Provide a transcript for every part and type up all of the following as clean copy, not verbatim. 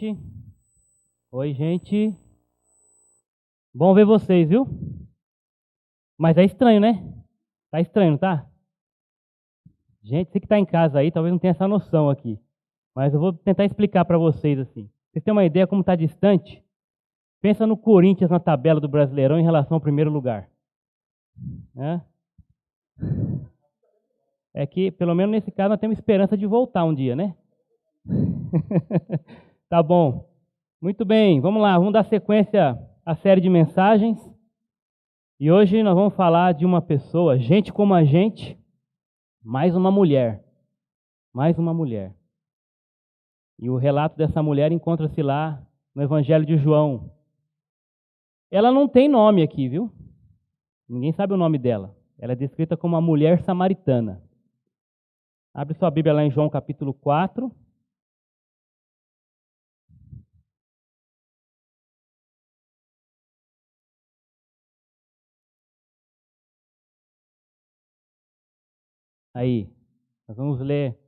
gente. Oi, gente. Bom ver vocês, viu? Mas é estranho, né? Tá estranho, não tá? Gente, você que tá em casa aí, talvez não tenha essa noção aqui. Mas eu vou tentar explicar para vocês assim. Vocês têm uma ideia como tá distante? Pensa no Corinthians na tabela do Brasileirão em relação ao primeiro lugar, né? É que, pelo menos nesse caso, nós temos esperança de voltar um dia, né? Tá bom. Muito bem, vamos lá, vamos dar sequência à série de mensagens. E hoje nós vamos falar de uma pessoa, gente como a gente, mais uma mulher. Mais uma mulher. E o relato dessa mulher encontra-se lá no Evangelho de João. Ela não tem nome aqui, viu? Ninguém sabe o nome dela. Ela é descrita como uma mulher samaritana. Abre sua Bíblia lá em João capítulo 4. Aí, nós vamos ler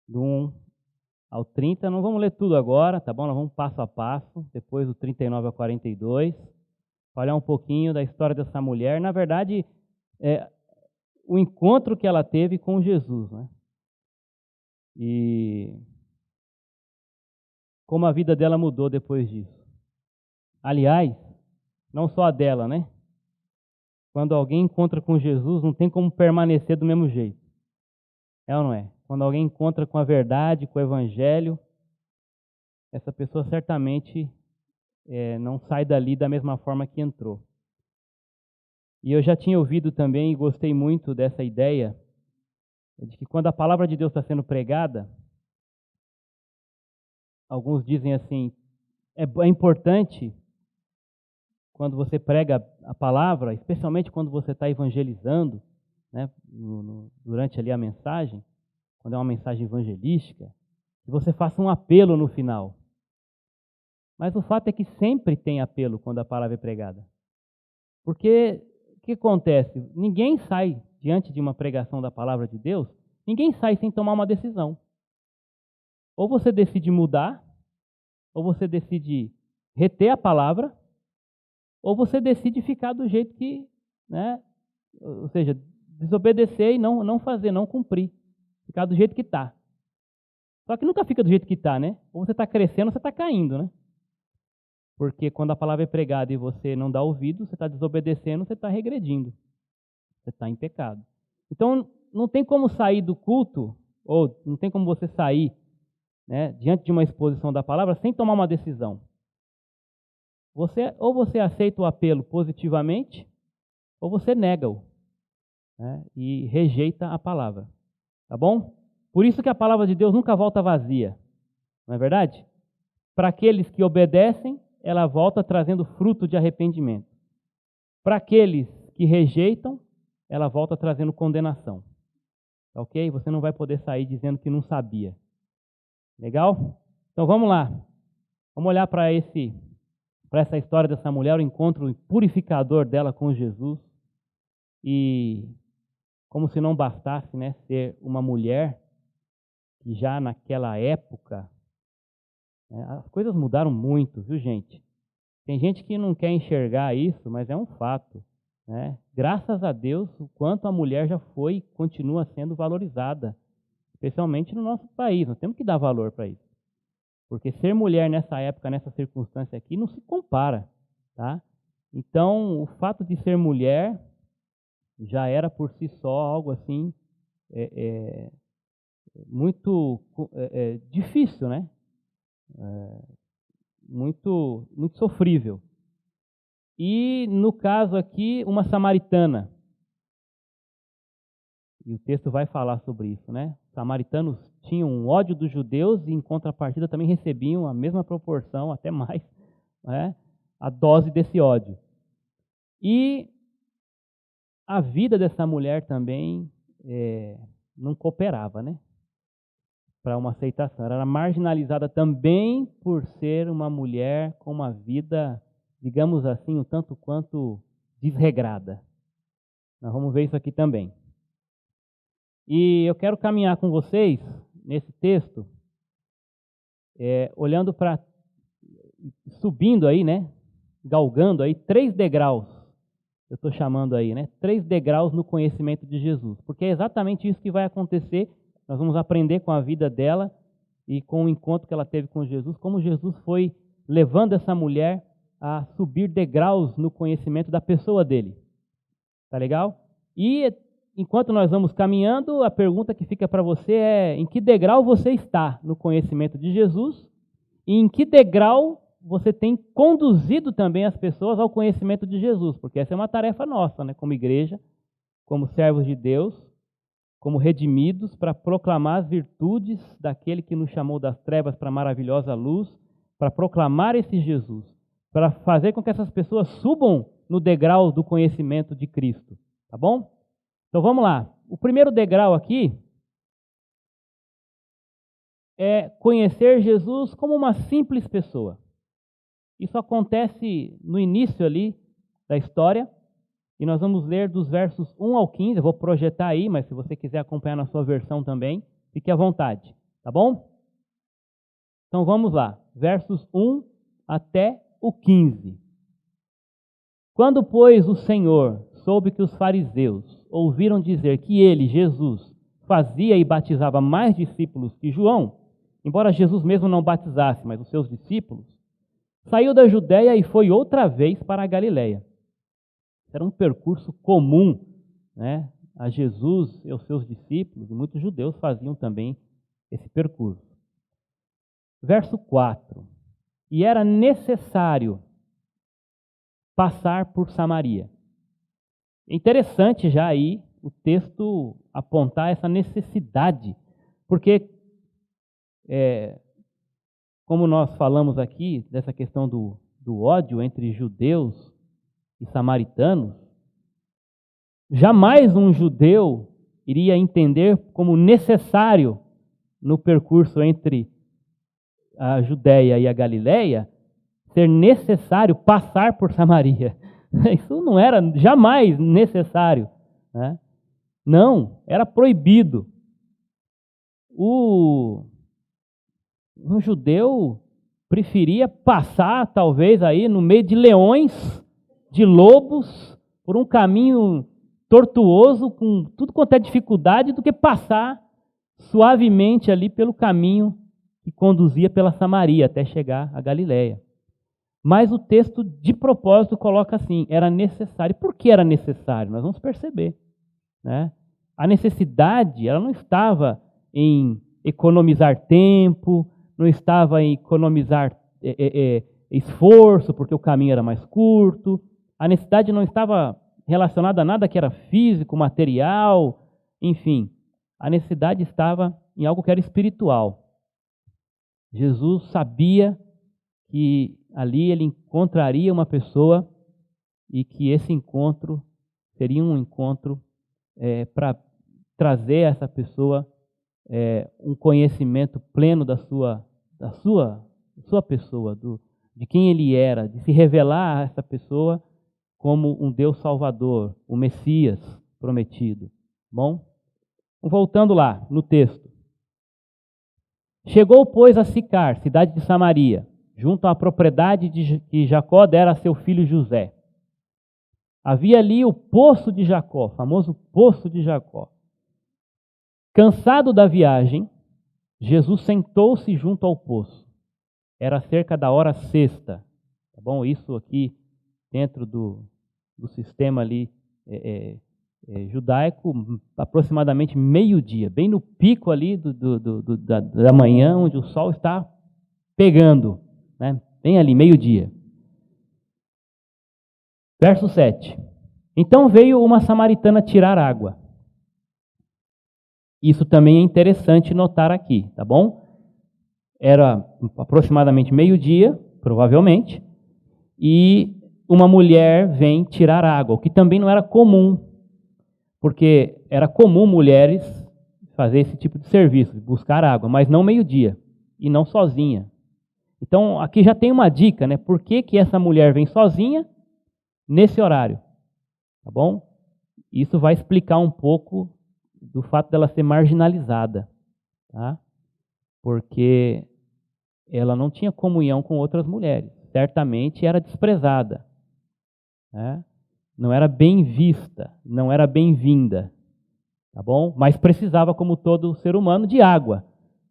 do 1 ao 30. Não vamos ler tudo agora, tá bom? Nós vamos passo a passo, depois do 39 ao 42. Falar um pouquinho da história dessa mulher. Na verdade, o encontro que ela teve com Jesus, né? E como a vida dela mudou depois disso. Aliás, não só a dela, né? Quando alguém encontra com Jesus, não tem como permanecer do mesmo jeito. É ou não é? Quando alguém encontra com a verdade, com o evangelho, essa pessoa certamente não sai dali da mesma forma que entrou. E eu já tinha ouvido também e gostei muito dessa ideia de que quando a palavra de Deus está sendo pregada, alguns dizem assim, é importante quando você prega a palavra, especialmente quando você está evangelizando, né, durante ali a mensagem, quando é uma mensagem evangelística, que você faça um apelo no final. Mas o fato é que sempre tem apelo quando a palavra é pregada. Porque o que acontece? Ninguém sai diante de uma pregação da palavra de Deus, ninguém sai sem tomar uma decisão. Ou você decide mudar, ou você decide reter a palavra, ou você decide ficar do jeito que, né? Ou seja, desobedecer e não fazer, não cumprir. Ficar do jeito que está. Só que nunca fica do jeito que está, né? Ou você está crescendo ou você está caindo, né? Porque quando a palavra é pregada e você não dá ouvido, você está desobedecendo, você está regredindo. Você está em pecado. Então, não tem como sair do culto, ou não tem como você sair, né, diante de uma exposição da palavra sem tomar uma decisão. Ou você aceita o apelo positivamente, ou você nega-o, né, e rejeita a palavra. Tá bom? Por isso que a palavra de Deus nunca volta vazia. Não é verdade? Para aqueles que obedecem, ela volta trazendo fruto de arrependimento. Para aqueles que rejeitam, ela volta trazendo condenação. Ok? Você não vai poder sair dizendo que não sabia. Legal? Então vamos lá. Vamos olhar para essa história dessa mulher, o encontro purificador dela com Jesus. E como se não bastasse, né, ser uma mulher que já naquela época, né, as coisas mudaram muito, viu, gente? Tem gente que não quer enxergar isso, mas é um fato, né? Graças a Deus, o quanto a mulher já foi e continua sendo valorizada, especialmente no nosso país. Nós temos que dar valor para isso. Porque ser mulher nessa época, nessa circunstância aqui, não se compara, tá? Então, o fato de ser mulher já era por si só algo assim muito difícil, né? Muito sofrível. E no caso aqui, uma samaritana. E o texto vai falar sobre isso, né? Os samaritanos tinham um ódio dos judeus e, em contrapartida, também recebiam a mesma proporção, até mais, né? A dose desse ódio. E a vida dessa mulher também não cooperava, né? Para uma aceitação. Ela era marginalizada também por ser uma mulher com uma vida, digamos assim, um tanto quanto desregrada. Nós vamos ver isso aqui também. E eu quero caminhar com vocês nesse texto olhando para, subindo aí, né? Galgando aí 3 degraus, eu estou chamando aí, né? 3 degraus no conhecimento de Jesus, porque é exatamente isso que vai acontecer. Nós vamos aprender com a vida dela e com o encontro que ela teve com Jesus, como Jesus foi levando essa mulher a subir degraus no conhecimento da pessoa dele. Tá legal? E enquanto nós vamos caminhando, a pergunta que fica para você é: em que degrau você está no conhecimento de Jesus? E em que degrau você tem conduzido também as pessoas ao conhecimento de Jesus? Porque essa é uma tarefa nossa, né? Como igreja, como servos de Deus, como redimidos, para proclamar as virtudes daquele que nos chamou das trevas para a maravilhosa luz, para proclamar esse Jesus, para fazer com que essas pessoas subam no degrau do conhecimento de Cristo. Tá bom? Então vamos lá. O primeiro degrau aqui é conhecer Jesus como uma simples pessoa. Isso acontece no início ali da história, e nós vamos ler dos versos 1 ao 15, eu vou projetar aí, mas se você quiser acompanhar na sua versão também, fique à vontade, tá bom? Então vamos lá, versos 1 até o 15. Quando, pois, o Senhor soube que os fariseus ouviram dizer que ele, Jesus, fazia e batizava mais discípulos que João, embora Jesus mesmo não batizasse, mas os seus discípulos, saiu da Judéia e foi outra vez para a Galiléia. Era um percurso comum, né, a Jesus e aos seus discípulos, e muitos judeus faziam também esse percurso. Verso 4. E era necessário passar por Samaria. É interessante já aí o texto apontar essa necessidade, porque, como nós falamos aqui, dessa questão do ódio entre judeus e samaritanos, jamais um judeu iria entender como necessário no percurso entre a Judéia e a Galiléia ser necessário passar por Samaria. Isso não era jamais necessário, né? Não, era proibido. Um judeu preferia passar, talvez, aí no meio de leões, de lobos, por um caminho tortuoso, com tudo quanto é dificuldade, do que passar suavemente ali pelo caminho que conduzia pela Samaria até chegar a Galiléia. Mas o texto, de propósito, coloca assim: era necessário. Por que era necessário? Nós vamos perceber, né? A necessidade, ela não estava em economizar tempo, não estava em economizar esforço, porque o caminho era mais curto. A necessidade não estava relacionada a nada que era físico, material, enfim. A necessidade estava em algo que era espiritual. Jesus sabia que ali ele encontraria uma pessoa e que esse encontro seria um encontro para trazer a essa pessoa um conhecimento pleno da sua pessoa, de quem ele era, de se revelar a essa pessoa como um Deus Salvador, o Messias prometido. Bom, voltando lá no texto. Chegou, pois, a Sicar, cidade de Samaria, junto à propriedade que Jacó dera a seu filho José. Havia ali o poço de Jacó, o famoso poço de Jacó. Cansado da viagem, Jesus sentou-se junto ao poço. Era cerca da hora sexta. Tá bom? Isso aqui dentro do sistema ali judaico, aproximadamente meio-dia, bem no pico ali da manhã, onde o sol está pegando, né? Bem ali, meio-dia. Verso 7. Então veio uma samaritana tirar água. Isso também é interessante notar aqui, tá bom? Era aproximadamente meio-dia, provavelmente, e uma mulher vem tirar água, o que também não era comum, porque era comum mulheres fazer esse tipo de serviço, buscar água, mas não meio-dia, e não sozinha. Então, aqui já tem uma dica, né? Por que essa mulher vem sozinha nesse horário? Tá bom? Isso vai explicar um pouco do fato dela ser marginalizada, tá? Porque ela não tinha comunhão com outras mulheres. Certamente era desprezada, né? Não era bem vista, não era bem-vinda, tá bom? Mas precisava, como todo ser humano, de água.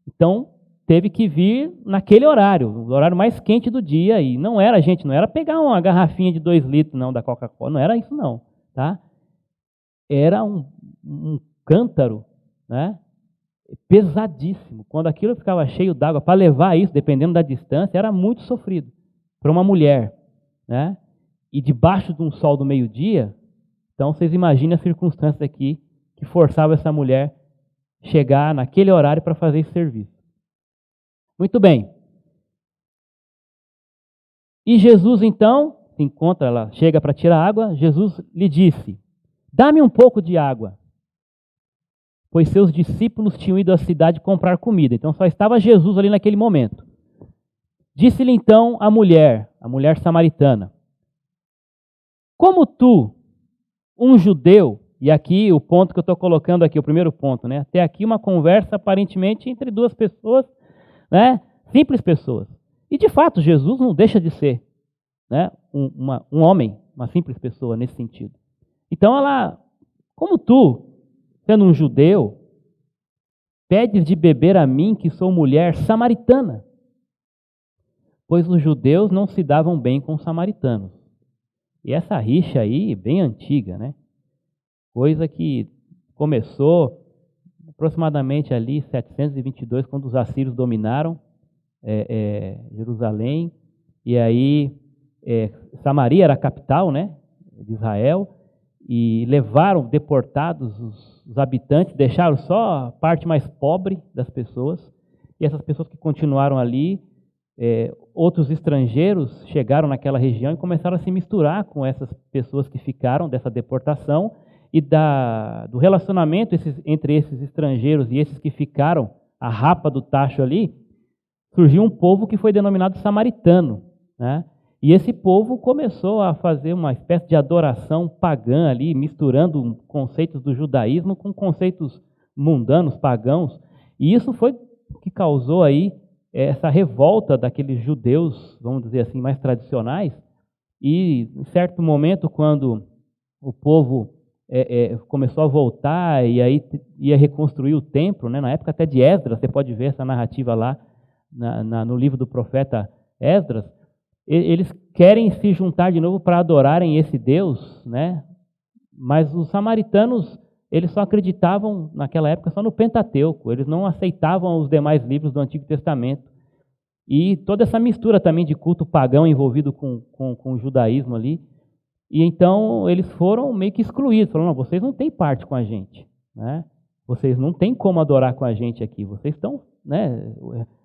Então, teve que vir naquele horário, o horário mais quente do dia. E não era, gente, não era pegar uma garrafinha de 2 litros, não, da Coca-Cola. Não era isso, não, tá? Era um cântaro, né? Pesadíssimo. Quando aquilo ficava cheio d'água, para levar isso, dependendo da distância, era muito sofrido para uma mulher, né? E debaixo de um sol do meio-dia, então vocês imaginem as circunstâncias aqui que forçava essa mulher chegar naquele horário para fazer esse serviço. Muito bem. E Jesus então se encontra, ela chega para tirar água, Jesus lhe disse: dá-me um pouco de água. Pois seus discípulos tinham ido à cidade comprar comida. Então só estava Jesus ali naquele momento. Disse-lhe então a mulher samaritana: como tu, um judeu, e aqui o ponto que eu estou colocando aqui, o primeiro ponto, né? Até aqui uma conversa aparentemente entre duas pessoas, né? Simples pessoas. E de fato Jesus não deixa de ser, né? um homem, uma simples pessoa nesse sentido. Então ela, como tu, sendo um judeu, pedes de beber a mim, que sou mulher samaritana? Pois os judeus não se davam bem com os samaritanos. E essa rixa aí, bem antiga, né? Coisa que começou aproximadamente ali 722, quando os assírios dominaram Jerusalém. E aí Samaria era a capital, né, de Israel. E levaram deportados os habitantes, deixaram só a parte mais pobre das pessoas. E essas pessoas que continuaram ali, outros estrangeiros chegaram naquela região e começaram a se misturar com essas pessoas que ficaram dessa deportação. E do relacionamento entre esses estrangeiros e esses que ficaram, a rapa do tacho ali, surgiu um povo que foi denominado samaritano, né? E esse povo começou a fazer uma espécie de adoração pagã ali, misturando conceitos do judaísmo com conceitos mundanos, pagãos. E isso foi o que causou aí essa revolta daqueles judeus, vamos dizer assim, mais tradicionais. E em certo momento, quando o povo começou a voltar e aí ia reconstruir o templo, né? Na época até de Esdras, você pode ver essa narrativa lá no livro do profeta Esdras. Eles querem se juntar de novo para adorarem esse Deus, né? Mas os samaritanos, eles só acreditavam naquela época só no Pentateuco, eles não aceitavam os demais livros do Antigo Testamento. E toda essa mistura também de culto pagão envolvido com o judaísmo ali. E então eles foram meio que excluídos, falaram: não, vocês não têm parte com a gente, né? Vocês não têm como adorar com a gente aqui, vocês estão, né?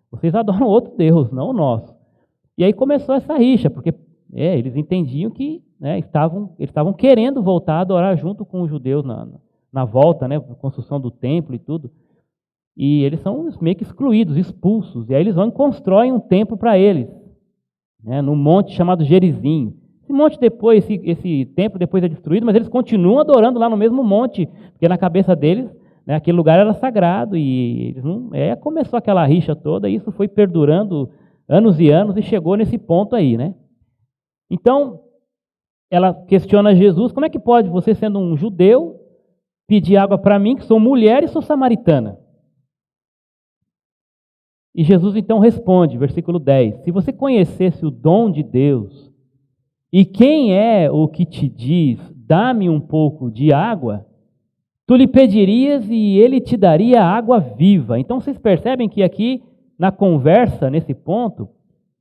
Vocês adoram outro Deus, não o nosso. E aí começou essa rixa, porque eles entendiam que, né, eles estavam querendo voltar a adorar junto com os judeus na volta, né, construção do templo e tudo. E eles são meio que excluídos, expulsos. E aí eles vão e constroem um templo para eles, né, num monte chamado Gerizim. Esse monte depois, esse templo depois é destruído, mas eles continuam adorando lá no mesmo monte, porque na cabeça deles, né, aquele lugar era sagrado. E eles não, começou aquela rixa toda, e isso foi perdurando anos e anos, e chegou nesse ponto aí, né? Então, ela questiona Jesus: como é que pode você, sendo um judeu, pedir água para mim, que sou mulher e sou samaritana? E Jesus então responde, versículo 10: se você conhecesse o dom de Deus, e quem é o que te diz, dá-me um pouco de água, tu lhe pedirias e ele te daria água viva. Então vocês percebem que aqui, na conversa, nesse ponto,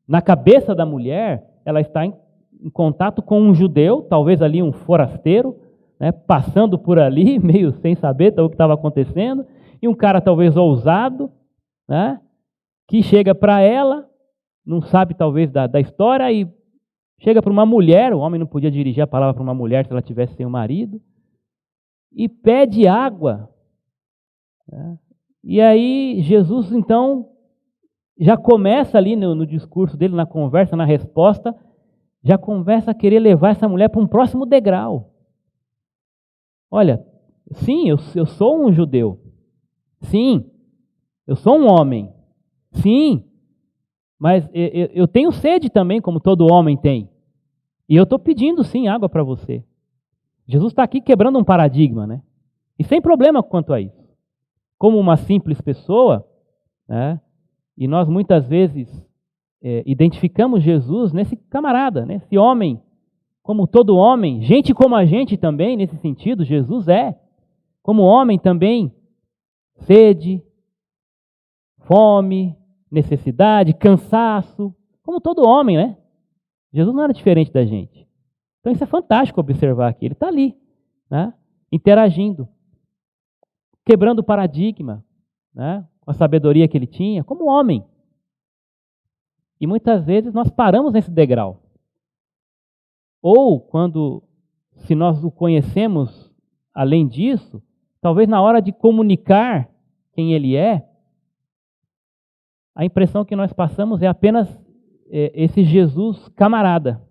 na cabeça da mulher, ela está em contato com um judeu, talvez ali um forasteiro, né, passando por ali, meio sem saber o que estava acontecendo, e um cara talvez ousado, né, que chega para ela, não sabe talvez da história, e chega para uma mulher, o homem não podia dirigir a palavra para uma mulher se ela tivesse sem o marido, e pede água. Né? E aí Jesus então já começa ali no discurso dele, na conversa, na resposta, já começa a querer levar essa mulher para um próximo degrau. Olha, sim, eu sou um judeu. Sim, eu sou um homem. Sim, Mas eu tenho sede também, como todo homem tem. E eu estou pedindo sim água para você. Jesus está aqui quebrando um paradigma, né? E sem problema quanto a isso. Como uma simples pessoa, né? E nós muitas vezes identificamos Jesus nesse camarada, nesse homem, como todo homem, gente como a gente também, nesse sentido, Jesus é. Como homem também, sede, fome, necessidade, cansaço, como todo homem, né? Jesus não era diferente da gente. Então isso é fantástico observar aqui. Ele está ali, né? Interagindo, quebrando o paradigma, né? Com a sabedoria que ele tinha, como homem. E muitas vezes nós paramos nesse degrau. Ou quando, se nós o conhecemos além disso, talvez na hora de comunicar quem ele é, a impressão que nós passamos é apenas esse Jesus camarada.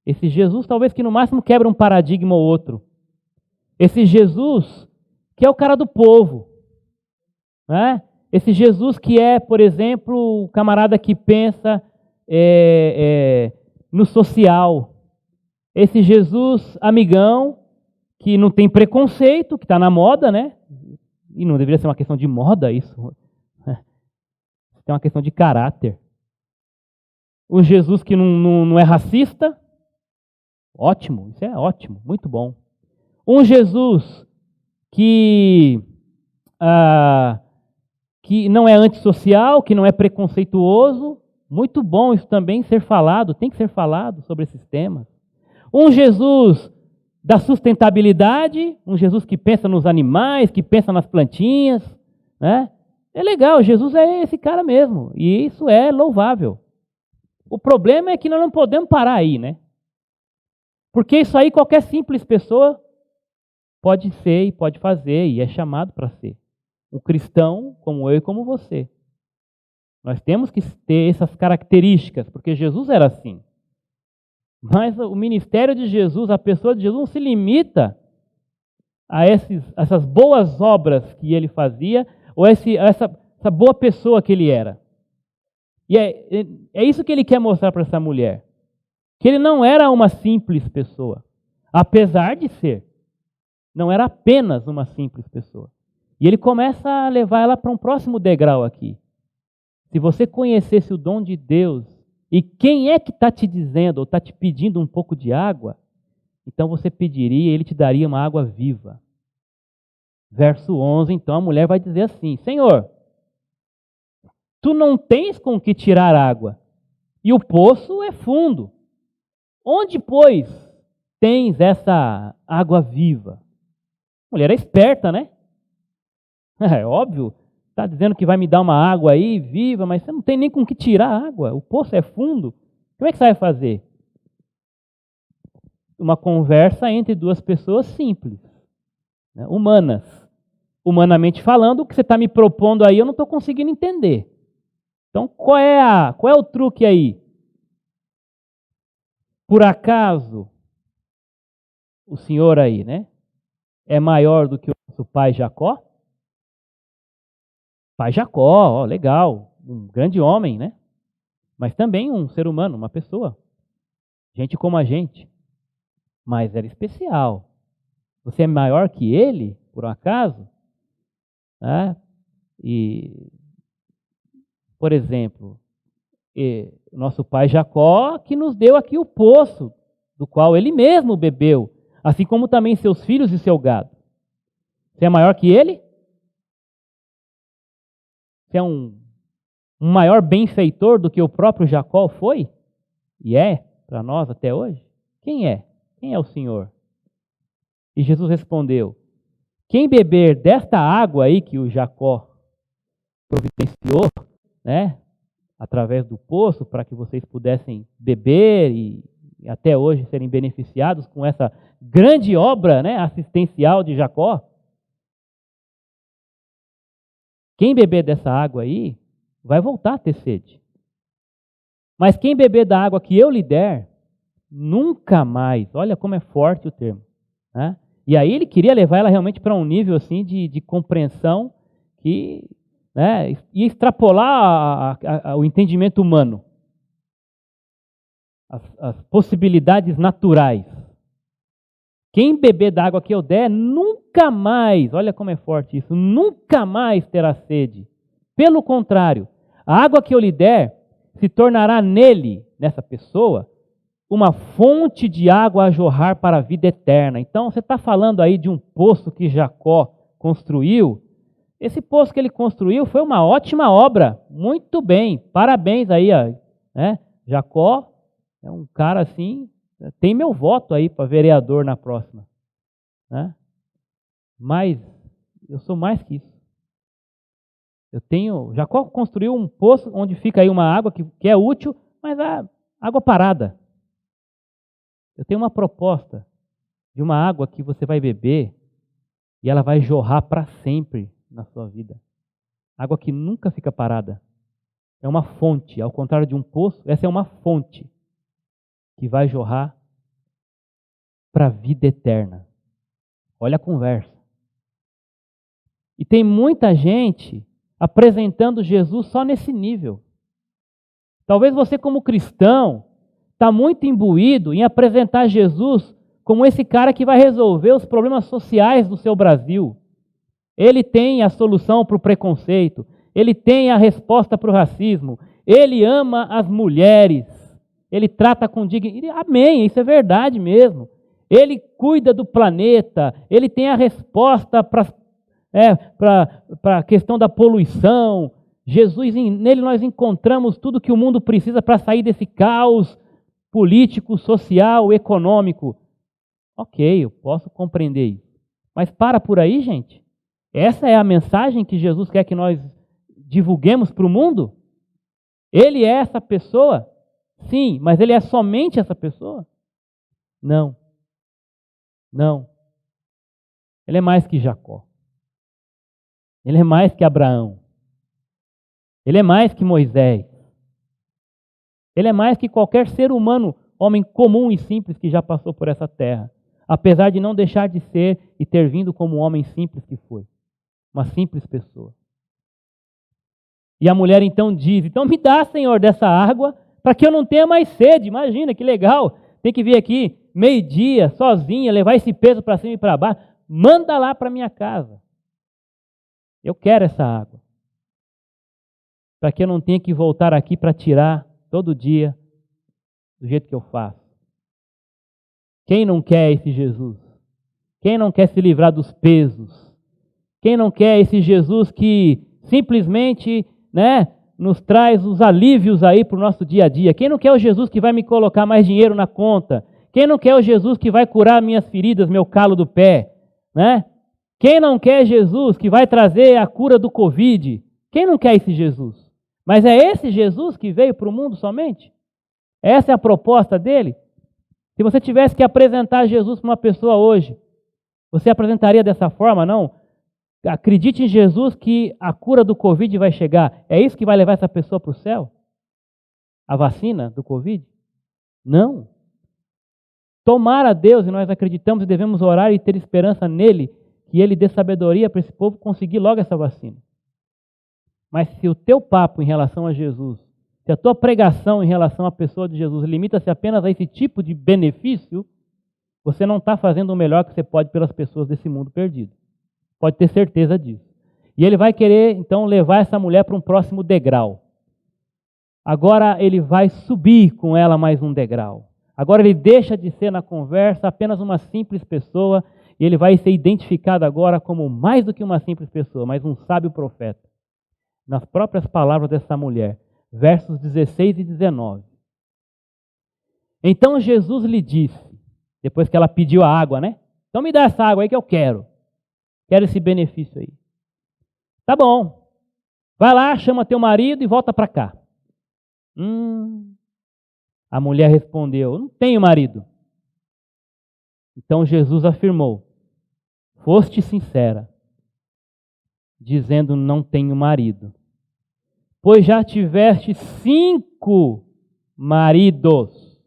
Esse Jesus talvez que no máximo quebra um paradigma ou outro. Esse Jesus que é o cara do povo, né? Esse Jesus que é, por exemplo, o camarada que pensa no social. Esse Jesus amigão que não tem preconceito, que está na moda, né? E não deveria ser uma questão de moda isso. É uma questão de caráter. O Jesus que não é racista, ótimo, isso é ótimo, muito bom. Um Jesus que não é antissocial, que não é preconceituoso, muito bom isso também ser falado, tem que ser falado sobre esses temas. Um Jesus da sustentabilidade, um Jesus que pensa nos animais, que pensa nas plantinhas, né? É legal, Jesus é esse cara mesmo, e isso é louvável. O problema é que nós não podemos parar aí, né? Porque isso aí qualquer simples pessoa pode ser e pode fazer, e é chamado para ser. Um cristão como eu e como você. Nós temos que ter essas características, porque Jesus era assim. Mas o ministério de Jesus, a pessoa de Jesus não se limita a essas boas obras que ele fazia, ou essa boa pessoa que ele era. E é isso que ele quer mostrar para essa mulher. Que ele não era uma simples pessoa. Apesar de ser. Não era apenas uma simples pessoa. E ele começa a levar ela para um próximo degrau aqui. Se você conhecesse o dom de Deus, e quem é que está te dizendo, ou está te pedindo um pouco de água, então você pediria e ele te daria uma água viva. Verso 11, então a mulher vai dizer assim: Senhor, tu não tens com que tirar água, e o poço é fundo. Onde, pois, tens essa água viva? A mulher é esperta, né? É óbvio, está dizendo que vai me dar uma água aí viva, mas você não tem nem com que tirar a água, o poço é fundo. Como é que você vai fazer? Uma conversa entre duas pessoas simples, né? Humanas. Humanamente falando, o que você está me propondo aí eu não estou conseguindo entender. Então, qual é o truque aí? Por acaso, o senhor aí, né, é maior do que o nosso pai Jacó? Pai Jacó, ó, legal, um grande homem, né? Mas também um ser humano, uma pessoa. Gente como a gente. Mas era especial. Você é maior que ele, por um acaso? E, por exemplo, nosso pai Jacó, que nos deu aqui o poço, do qual ele mesmo bebeu, assim como também seus filhos e seu gado. Você é maior que ele? Você é um maior benfeitor do que o próprio Jacó foi? E é para nós até hoje? Quem é? Quem é o Senhor? E Jesus respondeu: quem beber desta água aí que o Jacó providenciou, né, através do poço, para que vocês pudessem beber e até hoje serem beneficiados com essa grande obra, né, assistencial de Jacó. Quem beber dessa água aí, vai voltar a ter sede. Mas quem beber da água que eu lhe der, nunca mais, olha como é forte o termo, né? E aí ele queria levar ela realmente para um nível assim de compreensão que né, e extrapolar o entendimento humano, as possibilidades naturais. Quem beber da água que eu der, nunca mais, olha como é forte isso, nunca mais terá sede. Pelo contrário, a água que eu lhe der se tornará nele, nessa pessoa, uma fonte de água a jorrar para a vida eterna. Então, você está falando aí de um poço que Jacó construiu. Esse poço que ele construiu foi uma ótima obra. Muito bem, parabéns aí. Ó, né? Jacó é um cara assim, tem meu voto aí para vereador na próxima. Né? Mas eu sou mais que isso. Jacó construiu um poço onde fica aí uma água que é útil, mas a água parada. Eu tenho uma proposta de uma água que você vai beber e ela vai jorrar para sempre na sua vida. Água que nunca fica parada. É uma fonte, ao contrário de um poço, essa é uma fonte que vai jorrar para a vida eterna. Olha a conversa. E tem muita gente apresentando Jesus só nesse nível. Talvez você, como cristão, está muito imbuído em apresentar Jesus como esse cara que vai resolver os problemas sociais do seu Brasil. Ele tem a solução para o preconceito, ele tem a resposta para o racismo, ele ama as mulheres, ele trata com dignidade. Amém, isso é verdade mesmo. Ele cuida do planeta, ele tem a resposta para a questão da poluição. Jesus, nele nós encontramos tudo que o mundo precisa para sair desse caos político, social, econômico. Ok, eu posso compreender isso. Mas para por aí, gente. Essa é a mensagem que Jesus quer que nós divulguemos para o mundo? Ele é essa pessoa? Sim, mas ele é somente essa pessoa? Não. Não. Ele é mais que Jacó. Ele é mais que Abraão. Ele é mais que Moisés. Ele é mais que qualquer ser humano, homem comum e simples que já passou por essa terra. Apesar de não deixar de ser e ter vindo como um homem simples que foi. Uma simples pessoa. E a mulher então diz, então me dá, Senhor, dessa água, para que eu não tenha mais sede. Imagina, que legal. Tem que vir aqui, meio-dia, sozinha, levar esse peso para cima e para baixo. Manda lá para minha casa. Eu quero essa água. Para que eu não tenha que voltar aqui para tirar todo dia do jeito que eu faço. Quem não quer esse Jesus? Quem não quer se livrar dos pesos? Quem não quer esse Jesus que simplesmente, nos traz os alívios aí para o nosso dia a dia? Quem não quer o Jesus que vai me colocar mais dinheiro na conta? Quem não quer o Jesus que vai curar minhas feridas, meu calo do pé? Quem não quer Jesus que vai trazer a cura do Covid? Quem não quer esse Jesus? Mas é esse Jesus que veio para o mundo somente? Essa é a proposta dele? Se você tivesse que apresentar Jesus para uma pessoa hoje, você apresentaria dessa forma? Não. Acredite em Jesus que a cura do Covid vai chegar. É isso que vai levar essa pessoa para o céu? A vacina do Covid? Não. Tomar a Deus, e nós acreditamos e devemos orar e ter esperança nele, que ele dê sabedoria para esse povo conseguir logo essa vacina. Mas se o teu papo em relação a Jesus, se a tua pregação em relação à pessoa de Jesus limita-se apenas a esse tipo de benefício, você não está fazendo o melhor que você pode pelas pessoas desse mundo perdido. Pode ter certeza disso. E ele vai querer, então, levar essa mulher para um próximo degrau. Agora ele vai subir com ela mais um degrau. Agora ele deixa de ser na conversa apenas uma simples pessoa e ele vai ser identificado agora como mais do que uma simples pessoa, mas um sábio profeta. Nas próprias palavras dessa mulher, versos 16 e 19. Então Jesus lhe disse, depois que ela pediu a água, Então me dá essa água aí que eu quero. Quero esse benefício aí. Tá bom. Vai lá, chama teu marido e volta para cá. A mulher respondeu, não tenho marido. Então Jesus afirmou, foste sincera, dizendo não tenho marido. Pois já tiveste 5 maridos.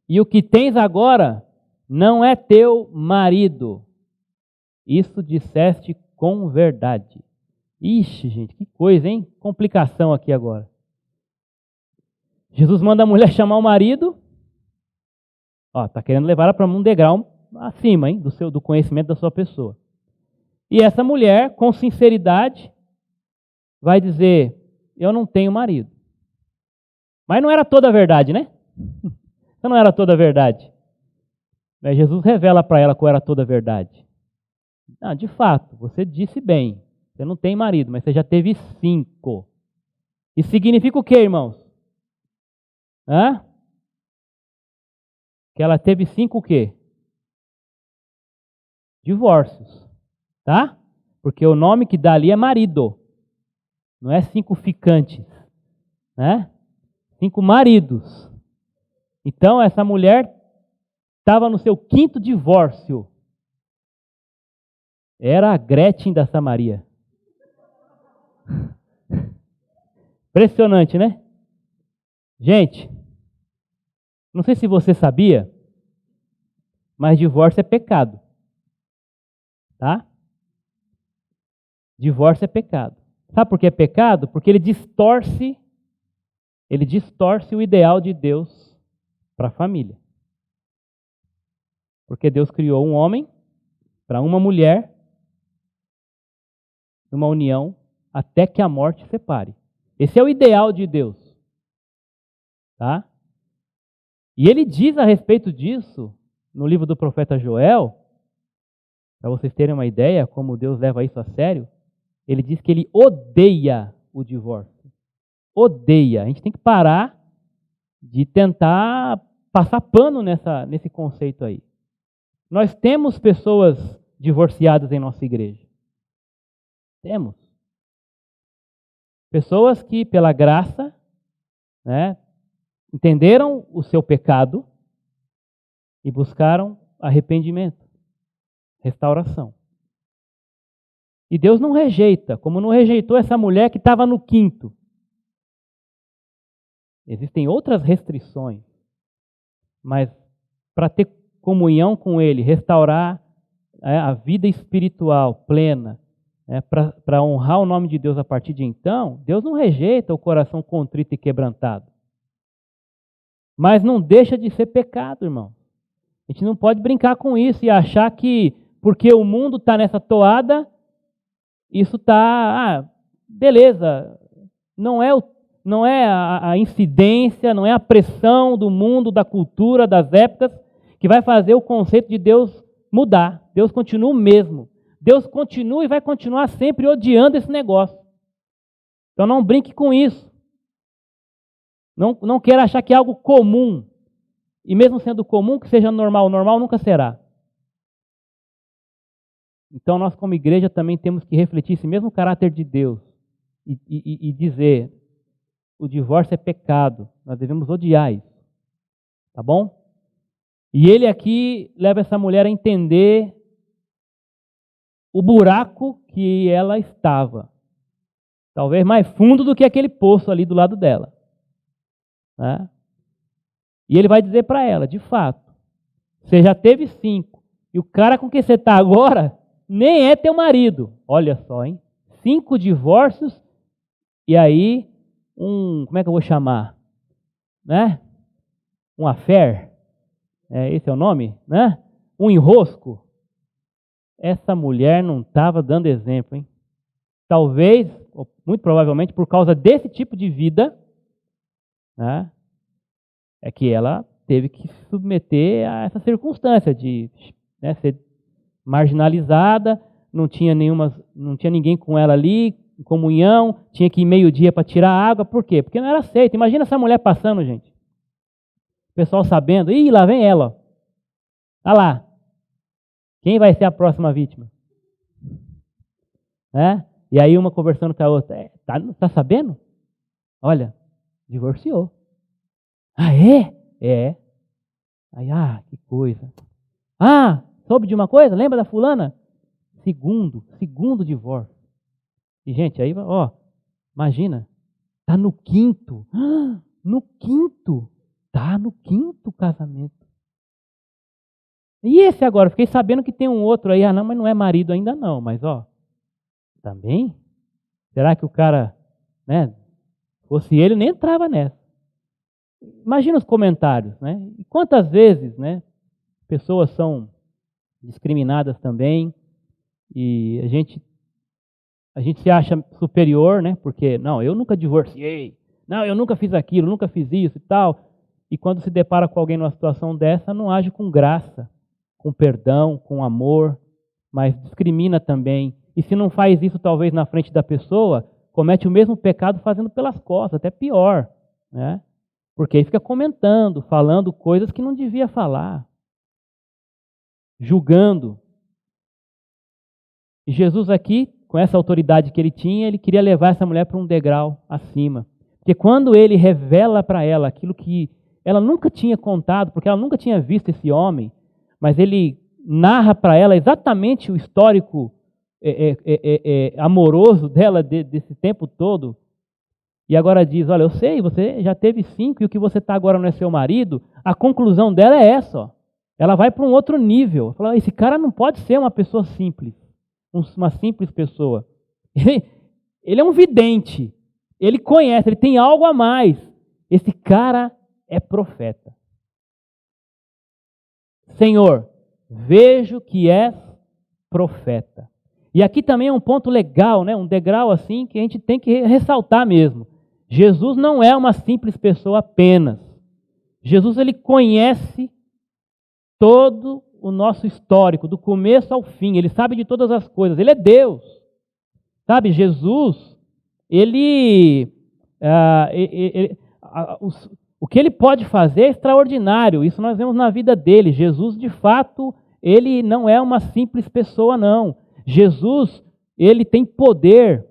E o que tens agora não é teu marido. Isso disseste com verdade. Ixi, gente, que coisa, hein? Complicação aqui agora. Jesus manda a mulher chamar o marido. Ó, tá querendo levar ela para um degrau acima, hein? Do conhecimento da sua pessoa. E essa mulher, com sinceridade, vai dizer: eu não tenho marido. Mas não era toda a verdade, né? Então não era toda a verdade. Mas Jesus revela para ela qual era toda a verdade. Ah, de fato, você disse bem. Você não tem marido, mas você já teve 5. Isso significa o quê, irmãos? Hã? Que ela teve 5 o quê? Divórcios. Tá? Porque o nome que dá ali é marido. Não é 5 ficantes. Né? 5 maridos. Então, essa mulher estava no seu 5º divórcio. Era a Gretchen da Samaria. Impressionante, né? Gente, não sei se você sabia, mas divórcio é pecado. Tá? Divórcio é pecado. Sabe por que é pecado? Porque ele distorce o ideal de Deus para a família. Porque Deus criou um homem para uma mulher, uma união, até que a morte separe. Esse é o ideal de Deus. Tá? E ele diz a respeito disso, no livro do profeta Joel, para vocês terem uma ideia como Deus leva isso a sério, ele diz que ele odeia o divórcio. Odeia. A gente tem que parar de tentar passar pano nesse conceito aí. Nós temos pessoas divorciadas em nossa igreja. Temos. Pessoas que, pela graça, né, entenderam o seu pecado e buscaram arrependimento, restauração. E Deus não rejeita, como não rejeitou essa mulher que estava no 5º. Existem outras restrições, mas para ter comunhão com Ele, restaurar a vida espiritual plena, para honrar o nome de Deus a partir de então, Deus não rejeita o coração contrito e quebrantado. Mas não deixa de ser pecado, irmão. A gente não pode brincar com isso e achar que porque o mundo está nessa toada, isso está, beleza, não é a incidência, não é a pressão do mundo, da cultura, das épocas, que vai fazer o conceito de Deus mudar. Deus continua o mesmo. Deus continua e vai continuar sempre odiando esse negócio. Então não brinque com isso. Não queira achar que é algo comum. E mesmo sendo comum, que seja normal. Normal nunca será. Então nós como igreja também temos que refletir esse mesmo caráter de Deus. E dizer, o divórcio é pecado. Nós devemos odiar isso. Tá bom? E ele aqui leva essa mulher a entender o buraco que ela estava. Talvez mais fundo do que aquele poço ali do lado dela. Né? E ele vai dizer para ela, de fato, você já teve 5. E o cara com quem você está agora nem é teu marido. Olha só, hein? 5 divórcios e aí como é que eu vou chamar? Né? Um affair. Esse é o nome? Né? Um enrosco. Essa mulher não estava dando exemplo, hein? Talvez, ou muito provavelmente, por causa desse tipo de vida, né, é que ela teve que se submeter a essa circunstância de, né, ser marginalizada, não tinha ninguém com ela ali, em comunhão, tinha que ir meio-dia para tirar água. Por quê? Porque não era aceito. Imagina essa mulher passando, gente. O pessoal sabendo, lá vem ela. Olha lá. Quem vai ser a próxima vítima? E aí uma conversando com a outra. Tá sabendo? Olha, divorciou. Ah, é? É. Aí, que coisa. Soube de uma coisa? Lembra da fulana? Segundo divórcio. E, gente, aí, imagina. Tá no 5º. No 5º. Tá no 5º casamento. E esse agora? Fiquei sabendo que tem um outro aí. Não, mas não é marido ainda não. Mas, também? Será que o cara, né, fosse ele, nem entrava nessa. Imagina os comentários, né? E quantas vezes, né, pessoas são discriminadas também e a gente se acha superior, né? Porque, não, eu nunca divorciei, não, eu nunca fiz aquilo, nunca fiz isso e tal. E quando se depara com alguém numa situação dessa, não age com graça, com perdão, com amor, mas discrimina também. E se não faz isso talvez na frente da pessoa, comete o mesmo pecado fazendo pelas costas, até pior, né? Porque aí fica comentando, falando coisas que não devia falar, julgando. E Jesus aqui, com essa autoridade que ele tinha, ele queria levar essa mulher para um degrau acima. Porque quando ele revela para ela aquilo que ela nunca tinha contado, porque ela nunca tinha visto esse homem, mas ele narra para ela exatamente o histórico amoroso dela desse tempo todo, e agora diz, olha, eu sei, você já teve 5 e o que você está agora não é seu marido, a conclusão dela é essa, ó. Ela vai para um outro nível. Fala, esse cara não pode ser uma pessoa simples, uma simples pessoa. Ele é um vidente, ele conhece, ele tem algo a mais. Esse cara é profeta. Senhor, vejo que és profeta. E aqui também é um ponto legal, né? Um degrau assim que a gente tem que ressaltar mesmo. Jesus não é uma simples pessoa apenas. Jesus, ele conhece todo o nosso histórico, do começo ao fim. Ele sabe de todas as coisas. Ele é Deus. Sabe, Jesus, o que ele pode fazer é extraordinário. Isso nós vemos na vida dele. Jesus, de fato, ele não é uma simples pessoa, não. Jesus, ele tem poder.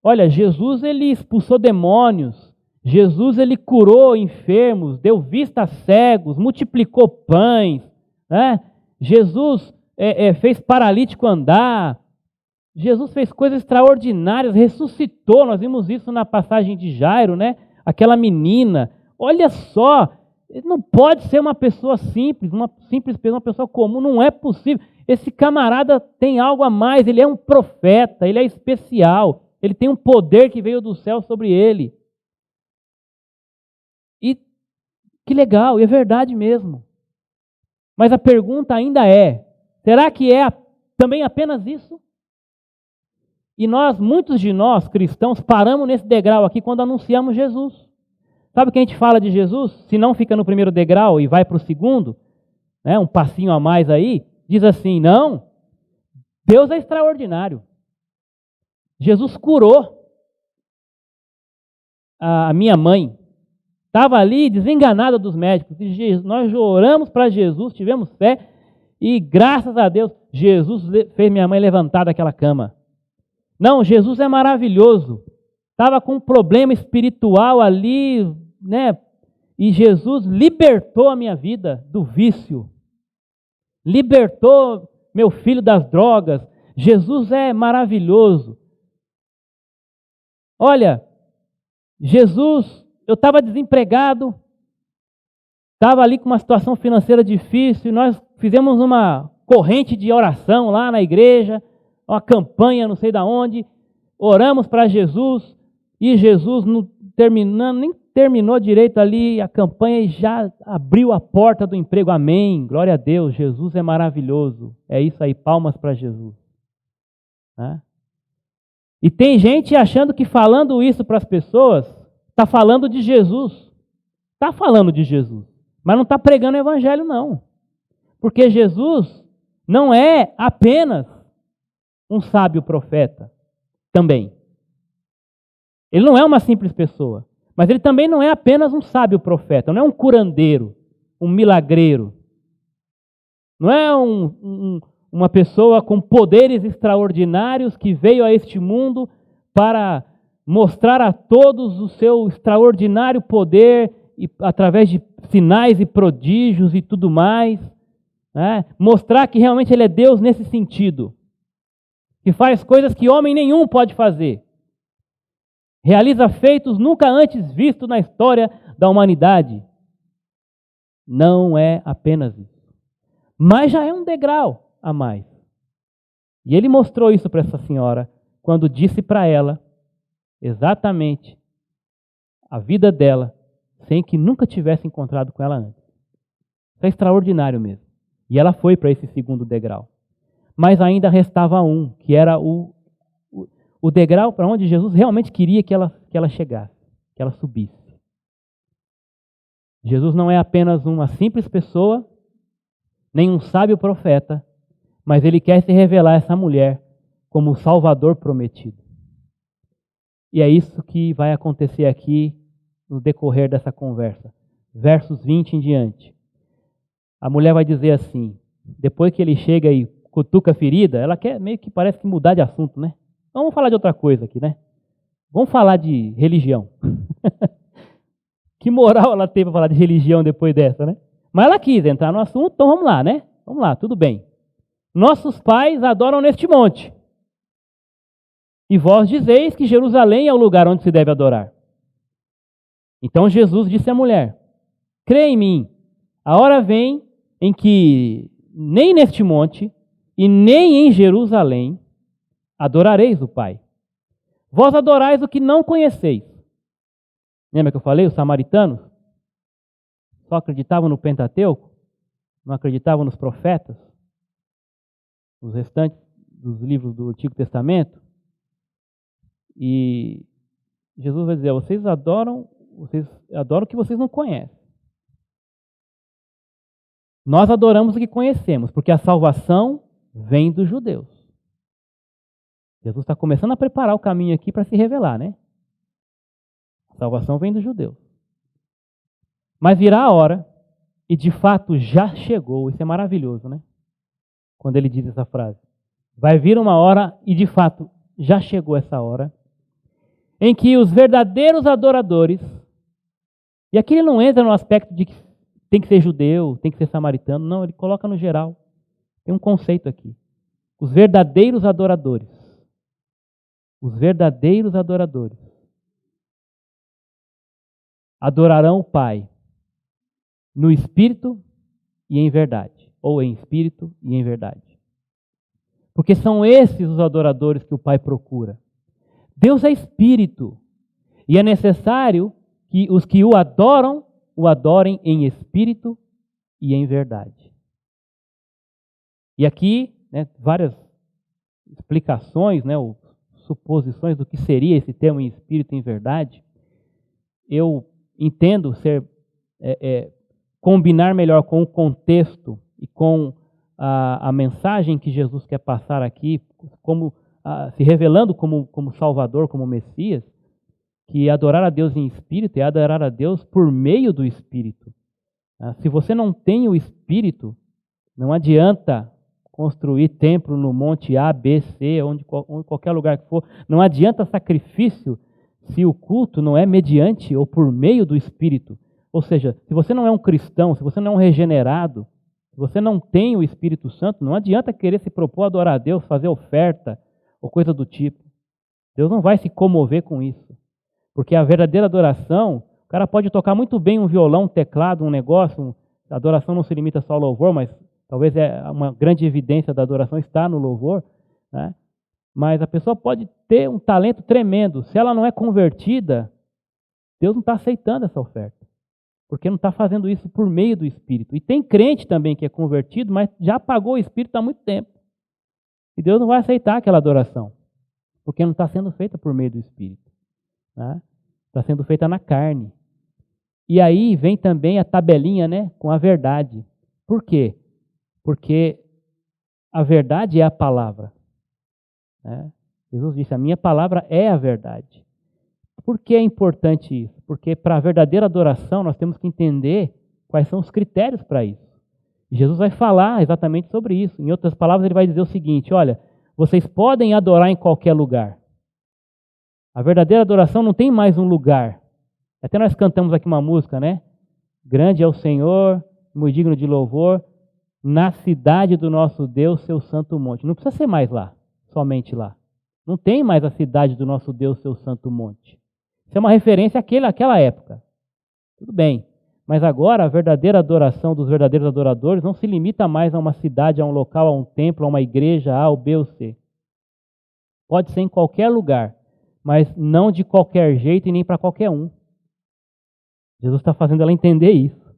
Olha, Jesus, ele expulsou demônios. Jesus, ele curou enfermos, deu vista a cegos, multiplicou pães, né? Jesus fez paralítico andar. Jesus fez coisas extraordinárias, ressuscitou. Nós vimos isso na passagem de Jairo, né? Aquela menina. Olha só, ele não pode ser uma pessoa simples, uma pessoa comum, não é possível. Esse camarada tem algo a mais, ele é um profeta, ele é especial, ele tem um poder que veio do céu sobre ele. E que legal, e é verdade mesmo. Mas a pergunta ainda é, será que é também apenas isso? E muitos de nós, cristãos, paramos nesse degrau aqui quando anunciamos Jesus. Sabe o que a gente fala de Jesus? Se não fica no primeiro degrau e vai para o segundo, né, um passinho a mais aí, diz assim, não, Deus é extraordinário. Jesus curou a minha mãe. Estava ali desenganada dos médicos. Nós oramos para Jesus, tivemos fé e graças a Deus, Jesus fez minha mãe levantar daquela cama. Não, Jesus é maravilhoso. Estava com um problema espiritual ali, né? E Jesus libertou a minha vida do vício. Libertou meu filho das drogas. Jesus é maravilhoso. Olha, Jesus, eu estava desempregado, estava ali com uma situação financeira difícil, nós fizemos uma corrente de oração lá na igreja, uma campanha não sei de onde, oramos para Jesus, e Jesus, nem terminou direito ali a campanha e já abriu a porta do emprego. Amém, glória a Deus, Jesus é maravilhoso. É isso aí, palmas para Jesus. Né? E tem gente achando que falando isso para as pessoas, está falando de Jesus. Está falando de Jesus, mas não está pregando o evangelho não. Porque Jesus não é apenas um sábio profeta, também. Ele não é uma simples pessoa, mas ele também não é apenas um sábio profeta, não é um curandeiro, um milagreiro. Não é uma pessoa com poderes extraordinários que veio a este mundo para mostrar a todos o seu extraordinário poder e, através de sinais e prodígios e tudo mais, né? Mostrar que realmente ele é Deus nesse sentido, que faz coisas que homem nenhum pode fazer. Realiza feitos nunca antes vistos na história da humanidade. Não é apenas isso. Mas já é um degrau a mais. E ele mostrou isso para essa senhora quando disse para ela exatamente a vida dela sem que nunca tivesse encontrado com ela antes. Isso é extraordinário mesmo. E ela foi para esse segundo degrau. Mas ainda restava um, que era o degrau para onde Jesus realmente queria que ela chegasse, que ela subisse. Jesus não é apenas uma simples pessoa, nem um sábio profeta, mas ele quer se revelar a essa mulher como o Salvador prometido. E é isso que vai acontecer aqui no decorrer dessa conversa. Versos 20 em diante. A mulher vai dizer assim, depois que ele chega e cutuca a ferida, ela quer meio que parece que mudar de assunto, né? Vamos falar de outra coisa aqui, né? Vamos falar de religião. Que moral ela teve para falar de religião depois dessa, né? Mas ela quis entrar no assunto, então vamos lá, né? Vamos lá, tudo bem. Nossos pais adoram neste monte. E vós dizeis que Jerusalém é o lugar onde se deve adorar. Então Jesus disse à mulher, crê em mim, a hora vem em que nem neste monte e nem em Jerusalém adorareis o Pai. Vós adorais o que não conheceis. Lembra que eu falei, os samaritanos só acreditavam no Pentateuco, não acreditavam nos profetas, os restantes dos livros do Antigo Testamento. E Jesus vai dizer, vocês adoram o que vocês não conhecem. Nós adoramos o que conhecemos, porque a salvação vem dos judeus. Jesus está começando a preparar o caminho aqui para se revelar, né? A salvação vem dos judeus. Mas virá a hora, e de fato já chegou, isso é maravilhoso, né? Quando ele diz essa frase. Vai vir uma hora, e de fato já chegou essa hora, em que os verdadeiros adoradores, e aqui ele não entra no aspecto de que tem que ser judeu, tem que ser samaritano, não, ele coloca no geral. Tem um conceito aqui. Os verdadeiros adoradores. Os verdadeiros adoradores adorarão o Pai no Espírito e em verdade. Ou em Espírito e em verdade. Porque são esses os adoradores que o Pai procura. Deus é Espírito. E é necessário que os que o adorem em Espírito e em verdade. E aqui, né, várias explicações, né, ou suposições do que seria esse termo em Espírito e em verdade. Eu entendo ser combinar melhor com o contexto e com a mensagem que Jesus quer passar aqui, como se revelando como Salvador, como Messias, que adorar a Deus em Espírito é adorar a Deus por meio do Espírito. Se você não tem o Espírito, não adianta construir templo no monte A, B, C, onde qualquer lugar que for. Não adianta sacrifício se o culto não é mediante ou por meio do Espírito. Ou seja, se você não é um cristão, se você não é um regenerado, se você não tem o Espírito Santo, não adianta querer se propor a adorar a Deus, fazer oferta ou coisa do tipo. Deus não vai se comover com isso. Porque a verdadeira adoração, o cara pode tocar muito bem um violão, um teclado, um negócio. A adoração não se limita só ao louvor, mas talvez uma grande evidência da adoração está no louvor, né? Mas a pessoa pode ter um talento tremendo. Se ela não é convertida, Deus não está aceitando essa oferta. Porque não está fazendo isso por meio do Espírito. E tem crente também que é convertido, mas já apagou o Espírito há muito tempo. E Deus não vai aceitar aquela adoração. Porque não está sendo feita por meio do Espírito. Né? Está sendo feita na carne. E aí vem também a tabelinha, né, com a verdade. Por quê? Porque a verdade é a palavra. Né? Jesus disse, a minha palavra é a verdade. Por que é importante isso? Porque para a verdadeira adoração nós temos que entender quais são os critérios para isso. E Jesus vai falar exatamente sobre isso. Em outras palavras, ele vai dizer o seguinte, olha, vocês podem adorar em qualquer lugar. A verdadeira adoração não tem mais um lugar. Até nós cantamos aqui uma música, né? Grande é o Senhor, muito digno de louvor, na cidade do nosso Deus, seu santo monte. Não precisa ser mais lá, somente lá. Não tem mais a cidade do nosso Deus, seu santo monte. Isso é uma referência àquela época. Tudo bem. Mas agora a verdadeira adoração dos verdadeiros adoradores não se limita mais a uma cidade, a um local, a um templo, a uma igreja, A ou B ou C. Pode ser em qualquer lugar. mas não de qualquer jeito e nem para qualquer um. Jesus está fazendo ela entender isso.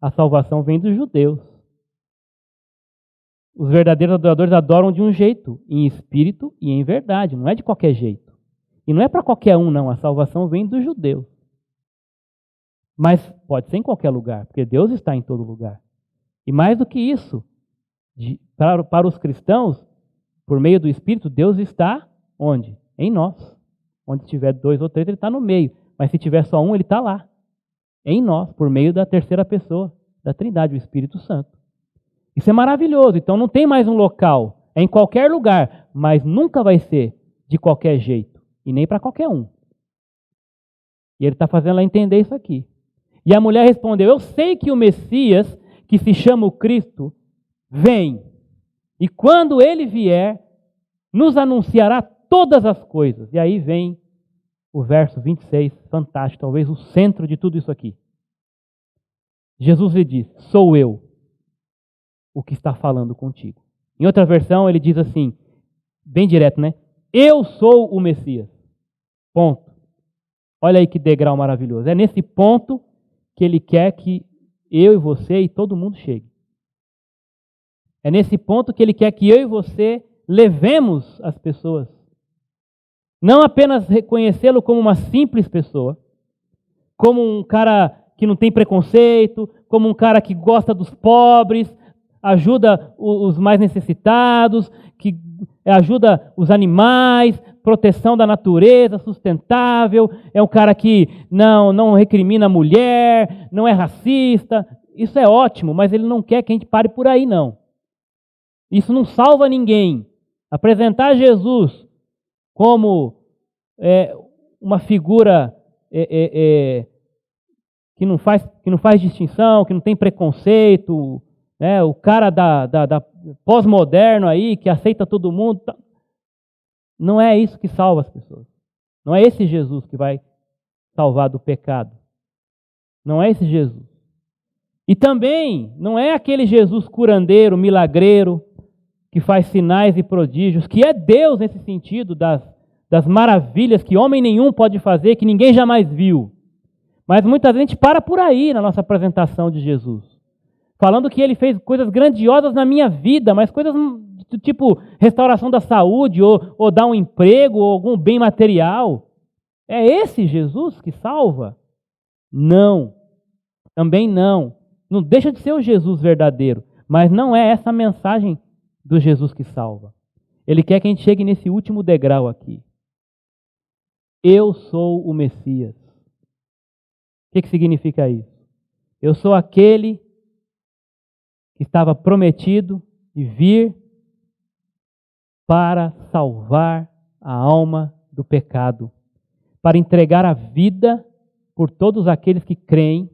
A salvação vem dos judeus. Os verdadeiros adoradores adoram de um jeito, em espírito e em verdade, não é de qualquer jeito. E não é para qualquer um, não. A salvação vem dos judeus. Mas pode ser em qualquer lugar, porque Deus está em todo lugar. E mais do que isso, para os cristãos, por meio do Espírito, Deus está onde? Em nós. Onde tiver 2 ou 3, Ele está no meio. Mas se tiver só um, Ele está lá. Em nós, por meio da terceira pessoa da Trindade, o Espírito Santo. Isso é maravilhoso. Então não tem mais um local. É em qualquer lugar, mas nunca vai ser de qualquer jeito. E nem para qualquer um. E Ele está fazendo ela entender isso aqui. E a mulher respondeu: eu sei que o Messias, que se chama o Cristo, vem. E quando Ele vier, nos anunciará todas as coisas. E aí vem o verso 26, fantástico, talvez o centro de tudo isso aqui. Jesus lhe diz: sou eu o que está falando contigo. Em outra versão, ele diz assim, bem direto, né? Eu sou o Messias. Ponto. Olha aí que degrau maravilhoso. É nesse ponto que ele quer que eu e você e todo mundo chegue. É nesse ponto que ele quer que eu e você levemos as pessoas. Não apenas reconhecê-lo como uma simples pessoa, como um cara que não tem preconceito, como um cara que gosta dos pobres, ajuda os mais necessitados, que ajuda os animais, proteção da natureza, sustentável, é um cara que não recrimina a mulher, não é racista. Isso é ótimo, mas ele não quer que a gente pare por aí, não. Isso não salva ninguém. Apresentar Jesus como uma figura que não faz distinção, que não tem preconceito, né? O cara da pós-moderno aí, que aceita todo mundo. Não é isso que salva as pessoas. Não é esse Jesus que vai salvar do pecado. Não é esse Jesus. E também não é aquele Jesus curandeiro, milagreiro, que faz sinais e prodígios, que é Deus nesse sentido das maravilhas que homem nenhum pode fazer, que ninguém jamais viu. Mas muita gente para por aí na nossa apresentação de Jesus, falando que ele fez coisas grandiosas na minha vida, mas coisas do tipo restauração da saúde, ou dar um emprego, ou algum bem material. É esse Jesus que salva? Não. Também não. Não deixa de ser o Jesus verdadeiro, mas não é essa a mensagem do Jesus que salva. Ele quer que a gente chegue nesse último degrau aqui. Eu sou o Messias. O que significa isso? Eu sou aquele que estava prometido de vir para salvar a alma do pecado, para entregar a vida por todos aqueles que creem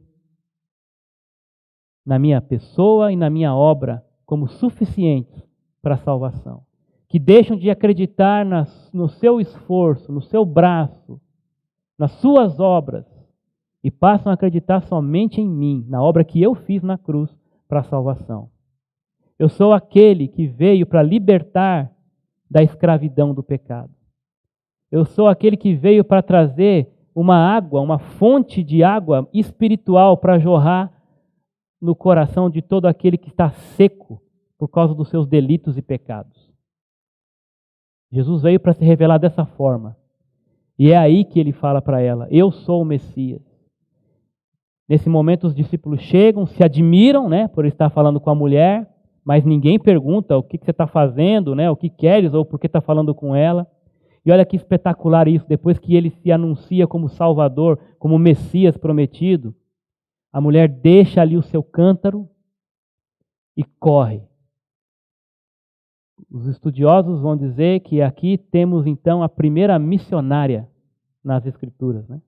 na minha pessoa e na minha obra como suficientes para a salvação, que deixam de acreditar no seu esforço, no seu braço, nas suas obras, e passam a acreditar somente em mim, na obra que eu fiz na cruz para a salvação. Eu sou aquele que veio para libertar da escravidão do pecado. Eu sou aquele que veio para trazer uma água, uma fonte de água espiritual para jorrar no coração de todo aquele que está seco por causa dos seus delitos e pecados. Jesus veio para se revelar dessa forma. E é aí que ele fala para ela: eu sou o Messias. Nesse momento os discípulos chegam, se admiram, né, por estar falando com a mulher, mas ninguém pergunta o que você está fazendo, né, o que queres ou por que está falando com ela. E olha que espetacular isso, depois que ele se anuncia como Salvador, como Messias prometido, a mulher deixa ali o seu cântaro e corre. Os estudiosos vão dizer que aqui temos então a primeira missionária nas Escrituras, né?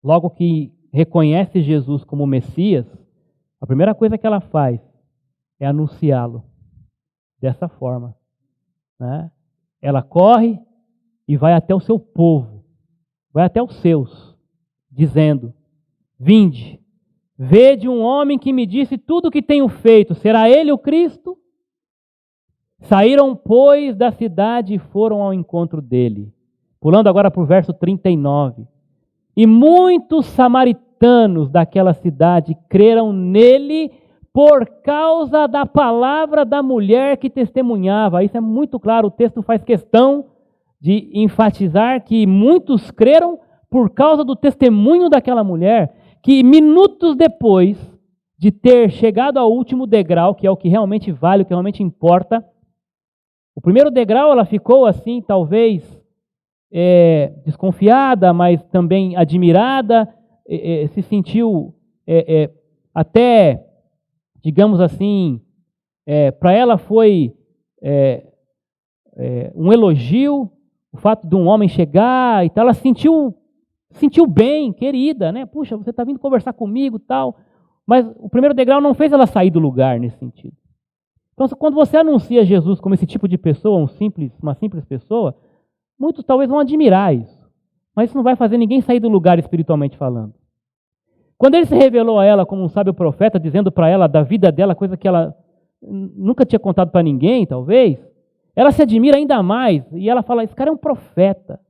Logo que reconhece Jesus como Messias, a primeira coisa que ela faz é anunciá-lo dessa forma, né? Ela corre e vai até o seu povo, vai até os seus, dizendo: vinde, vede um homem que me disse tudo o que tenho feito, será ele o Cristo? Saíram, pois, da cidade e foram ao encontro dele. Pulando agora para o verso 39. E muitos samaritanos daquela cidade creram nele por causa da palavra da mulher que testemunhava. Isso é muito claro, o texto faz questão de enfatizar que muitos creram por causa do testemunho daquela mulher, que minutos depois de ter chegado ao último degrau, que é o que realmente vale, o que realmente importa, o primeiro degrau ela ficou assim, talvez desconfiada, mas também admirada, se sentiu até, digamos assim, para ela foi um elogio, o fato de um homem chegar e tal, ela sentiu bem, querida, né? Puxa, você está vindo conversar comigo e tal. Mas o primeiro degrau não fez ela sair do lugar nesse sentido. Então, quando você anuncia Jesus como esse tipo de pessoa, uma simples pessoa, muitos talvez vão admirar isso. Mas isso não vai fazer ninguém sair do lugar espiritualmente falando. Quando ele se revelou a ela como um sábio profeta, dizendo para ela da vida dela, coisa que ela nunca tinha contado para ninguém, talvez, ela se admira ainda mais e ela fala, esse cara é um profeta.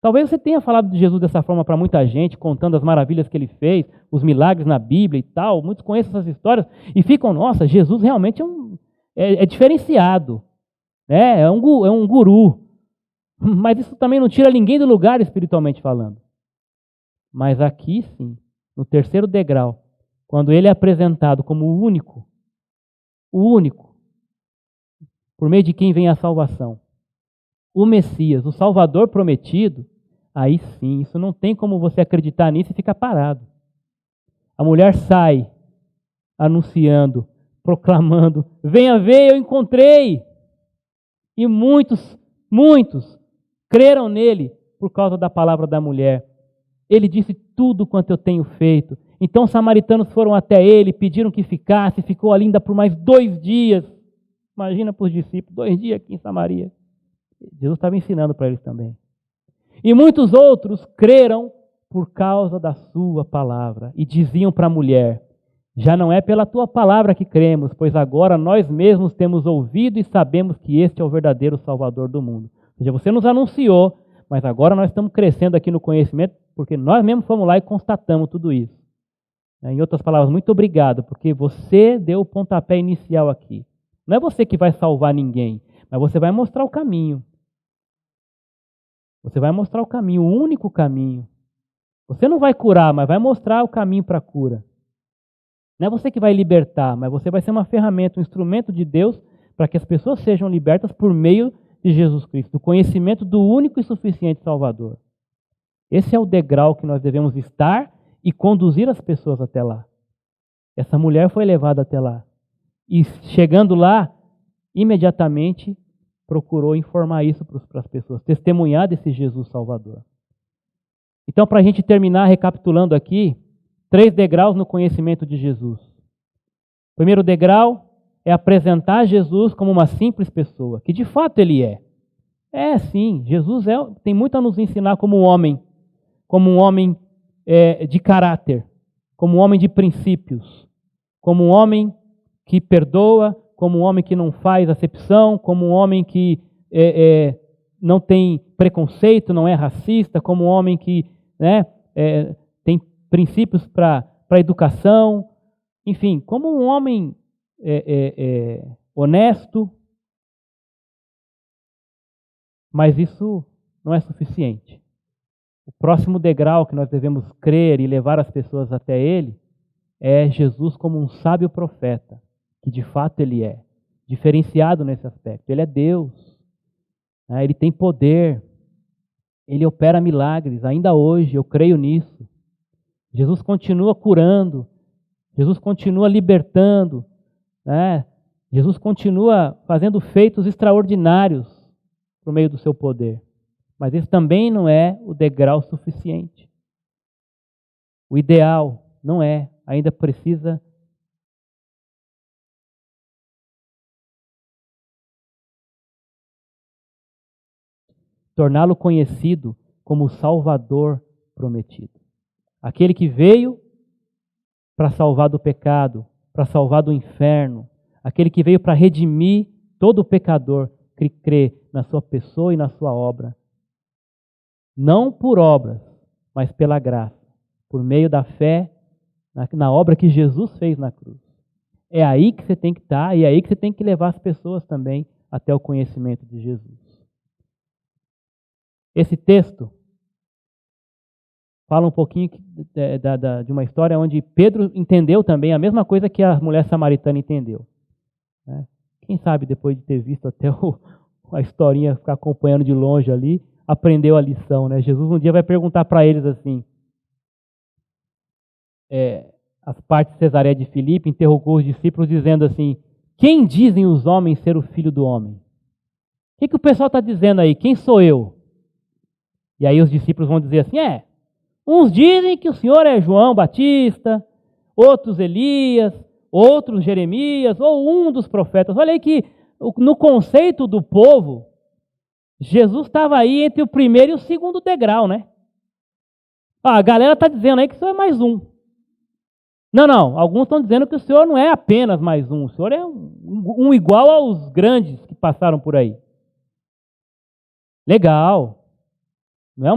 Talvez você tenha falado de Jesus dessa forma para muita gente, contando as maravilhas que ele fez, os milagres na Bíblia e tal. Muitos conhecem essas histórias e ficam, nossa, Jesus realmente é diferenciado, né? É um guru. Mas isso também não tira ninguém do lugar espiritualmente falando. Mas aqui sim, no terceiro degrau, quando ele é apresentado como o único, por meio de quem vem a salvação, o Messias, o Salvador prometido, aí sim, isso não tem como você acreditar nisso e ficar parado. A mulher sai anunciando, proclamando, venha ver, eu encontrei. E muitos creram nele por causa da palavra da mulher. Ele disse tudo quanto eu tenho feito. Então os samaritanos foram até ele, pediram que ficasse, ficou ali ainda por mais 2 dias. Imagina para os discípulos, 2 dias aqui em Samaria. Jesus estava ensinando para eles também. E muitos outros creram por causa da sua palavra e diziam para a mulher, já não é pela tua palavra que cremos, pois agora nós mesmos temos ouvido e sabemos que este é o verdadeiro Salvador do mundo. Ou seja, você nos anunciou, mas agora nós estamos crescendo aqui no conhecimento, porque nós mesmos fomos lá e constatamos tudo isso. Em outras palavras, muito obrigado, porque você deu o pontapé inicial aqui. Não é você que vai salvar ninguém, mas você vai mostrar o caminho. Você vai mostrar o caminho, o único caminho. Você não vai curar, mas vai mostrar o caminho para a cura. Não é você que vai libertar, mas você vai ser uma ferramenta, um instrumento de Deus para que as pessoas sejam libertas por meio de Jesus Cristo, do conhecimento do único e suficiente Salvador. Esse é o degrau que nós devemos estar e conduzir as pessoas até lá. Essa mulher foi levada até lá. E chegando lá, imediatamente procurou informar isso para as pessoas, testemunhar desse Jesus Salvador. Então, para a gente terminar recapitulando aqui, 3 degraus no conhecimento de Jesus. O primeiro degrau é apresentar Jesus como uma simples pessoa, que de fato ele é. Sim, Jesus tem muito a nos ensinar como um homem de caráter, como um homem de princípios, como um homem que perdoa, como um homem que não faz acepção, como um homem que não tem preconceito, não é racista, como um homem que tem princípios para a educação, enfim, como um homem honesto. Mas isso não é suficiente. O próximo degrau que nós devemos crer e levar as pessoas até ele é Jesus como um sábio profeta, que de fato ele é, diferenciado nesse aspecto. Ele é Deus, ele tem poder, ele opera milagres, ainda hoje, eu creio nisso. Jesus continua curando, Jesus continua libertando, Jesus continua fazendo feitos extraordinários por meio do seu poder. Mas esse também não é o degrau suficiente. O ideal não é, ainda precisa torná-lo conhecido como o Salvador prometido. Aquele que veio para salvar do pecado, para salvar do inferno, aquele que veio para redimir todo o pecador que crê na sua pessoa e na sua obra. não por obras, mas pela graça, por meio da fé na obra que Jesus fez na cruz. É aí que você tem que estar, e é aí que você tem que levar as pessoas também até o conhecimento de Jesus. Esse texto fala um pouquinho de uma história onde Pedro entendeu também a mesma coisa que a mulher samaritana entendeu. Quem sabe depois de ter visto até a historinha, ficar acompanhando de longe ali, aprendeu a lição. Jesus um dia vai perguntar para eles assim, as partes de Cesareia de Filipe, interrogou os discípulos dizendo assim, quem dizem os homens ser o filho do homem? O que o pessoal está dizendo aí? Quem sou eu? E aí os discípulos vão dizer assim, uns dizem que o Senhor é João Batista, outros Elias, outros Jeremias, ou um dos profetas. Olha aí que no conceito do povo, Jesus estava aí entre o primeiro e o segundo degrau, né? A galera está dizendo aí que o Senhor é mais um. Não, alguns estão dizendo que o Senhor não é apenas mais um, o Senhor é um igual aos grandes que passaram por aí. Legal. Não é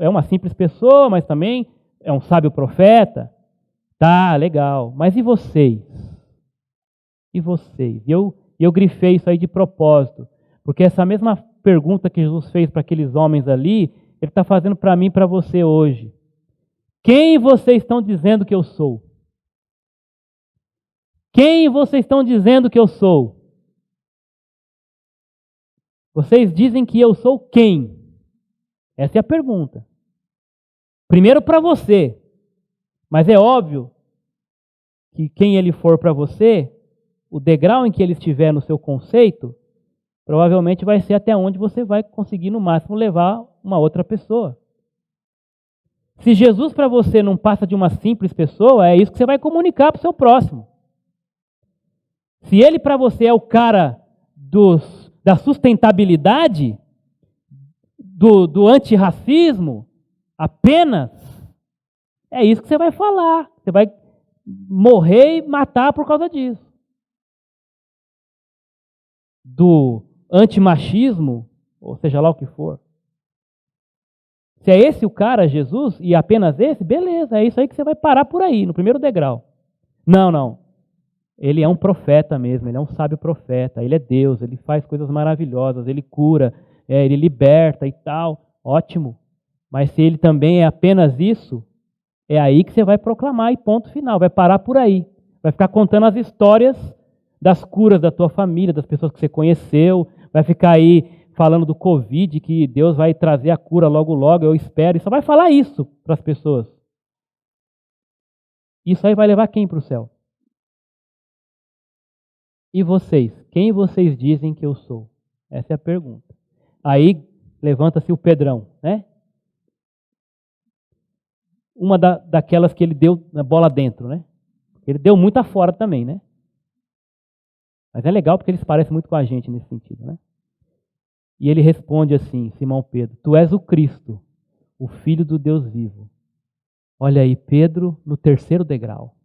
uma simples pessoa, mas também é um sábio profeta. Tá, legal. Mas e vocês? E vocês? E eu grifei isso aí de propósito, porque essa mesma pergunta que Jesus fez para aqueles homens ali, Ele está fazendo para mim e para você hoje. Quem vocês estão dizendo que eu sou? Quem vocês estão dizendo que eu sou? Vocês dizem que eu sou quem? Essa é a pergunta. Primeiro para você. Mas é óbvio que quem ele for para você, o degrau em que ele estiver no seu conceito, provavelmente vai ser até onde você vai conseguir no máximo levar uma outra pessoa. Se Jesus para você não passa de uma simples pessoa, é isso que você vai comunicar para o seu próximo. Se ele para você é o cara da sustentabilidade, do antirracismo, apenas, é isso que você vai falar. Você vai morrer e matar por causa disso. Do antimachismo, ou seja lá o que for. Se é esse o cara, Jesus, e apenas esse, beleza, é isso aí que você vai parar por aí, no primeiro degrau. Não. Ele é um profeta mesmo, ele é um sábio profeta, ele é Deus, ele faz coisas maravilhosas, ele cura, ele liberta e tal, ótimo. Mas se ele também é apenas isso, é aí que você vai proclamar e ponto final, vai parar por aí. Vai ficar contando as histórias das curas da tua família, das pessoas que você conheceu, vai ficar aí falando do Covid, que Deus vai trazer a cura logo logo, eu espero, e só vai falar isso para as pessoas. Isso aí vai levar quem para o céu? E vocês? Quem vocês dizem que eu sou? Essa é a pergunta. Aí levanta-se o Pedrão, né? Uma daquelas que ele deu na bola dentro, né? Ele deu muito afora também, né? Mas é legal porque eles parecem muito com a gente nesse sentido, né? E ele responde assim, Simão Pedro, tu és o Cristo, o Filho do Deus vivo. Olha aí, Pedro no terceiro degrau.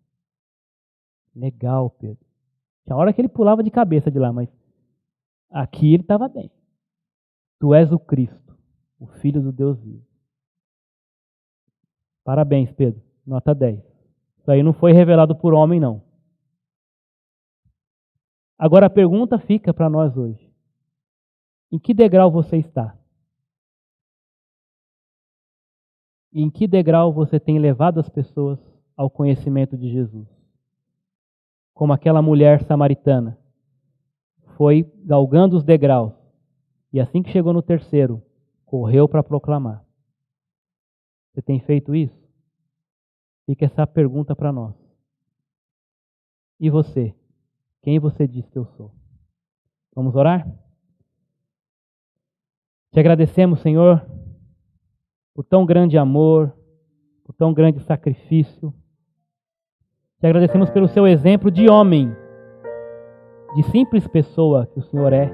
Legal, Pedro. Tinha hora que ele pulava de cabeça de lá, mas aqui ele estava bem. Tu és o Cristo, o Filho do Deus vivo. Parabéns, Pedro. Nota 10. Isso aí não foi revelado por homem, não. Agora a pergunta fica para nós hoje. Em que degrau você está? Em que degrau você tem levado as pessoas ao conhecimento de Jesus? Como aquela mulher samaritana foi galgando os degraus e assim que chegou no terceiro, correu para proclamar. Você tem feito isso? Fica essa pergunta para nós. E você? Quem você diz que eu sou? Vamos orar? Te agradecemos, Senhor, por tão grande amor, por tão grande sacrifício. Te agradecemos pelo seu exemplo de homem, de simples pessoa que o Senhor é.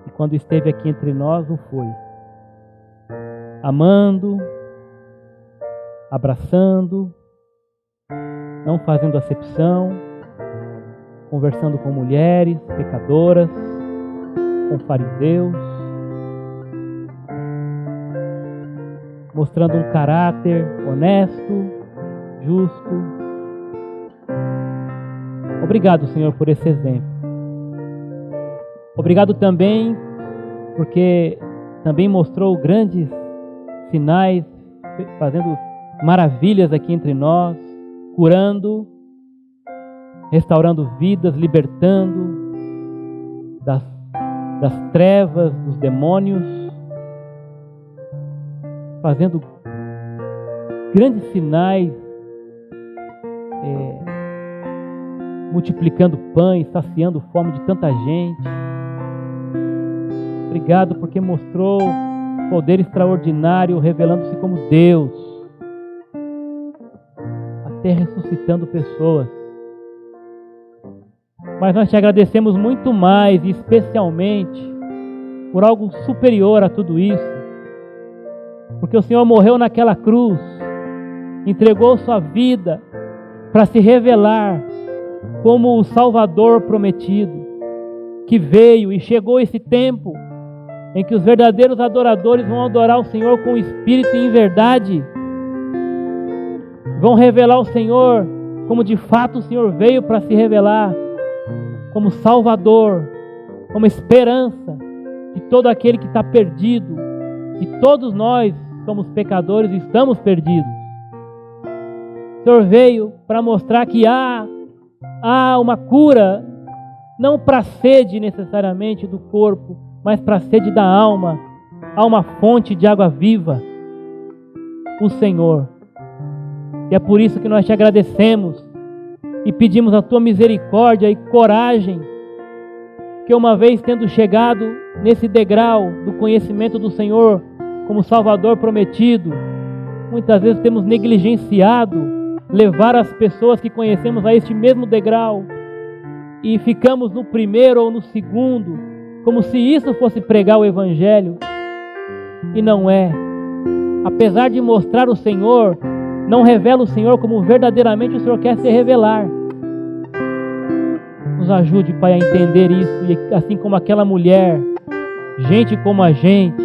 E quando esteve aqui entre nós, o foi. Amando, abraçando, não fazendo acepção, conversando com mulheres, pecadoras, com fariseus. mostrando um caráter honesto, justo. Obrigado, Senhor, por esse exemplo. Obrigado também porque também mostrou grandes sinais, fazendo maravilhas aqui entre nós, curando, restaurando vidas, libertando das trevas, dos demônios, fazendo grandes sinais, multiplicando pães, saciando fome de tanta gente. Obrigado porque mostrou poder extraordinário, revelando-se como Deus, até ressuscitando pessoas. Mas nós te agradecemos muito mais, e especialmente, por algo superior a tudo isso, porque o Senhor morreu naquela cruz, entregou sua vida para se revelar como o Salvador prometido, que veio e chegou esse tempo em que os verdadeiros adoradores vão adorar o Senhor com espírito e em verdade, vão revelar o Senhor como de fato o Senhor veio para se revelar, como Salvador, como esperança de todo aquele que está perdido, e todos nós somos pecadores e estamos perdidos. O Senhor veio para mostrar que há uma cura, não para a sede necessariamente do corpo, mas para a sede da alma. Há uma fonte de água viva, o Senhor. E é por isso que nós te agradecemos e pedimos a tua misericórdia e coragem, que uma vez tendo chegado nesse degrau do conhecimento do Senhor como Salvador prometido, muitas vezes temos negligenciado levar as pessoas que conhecemos a este mesmo degrau e ficamos no primeiro ou no segundo, como se isso fosse pregar o Evangelho, e não é. Apesar de mostrar o Senhor, não revela o Senhor como verdadeiramente o Senhor quer se revelar. Nos ajude, Pai, a entender isso, e assim como aquela mulher, gente como a gente,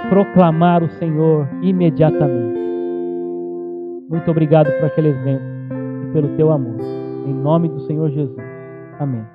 proclamar o Senhor imediatamente. Muito obrigado por aquele exemplo e pelo teu amor. Em nome do Senhor Jesus. Amém.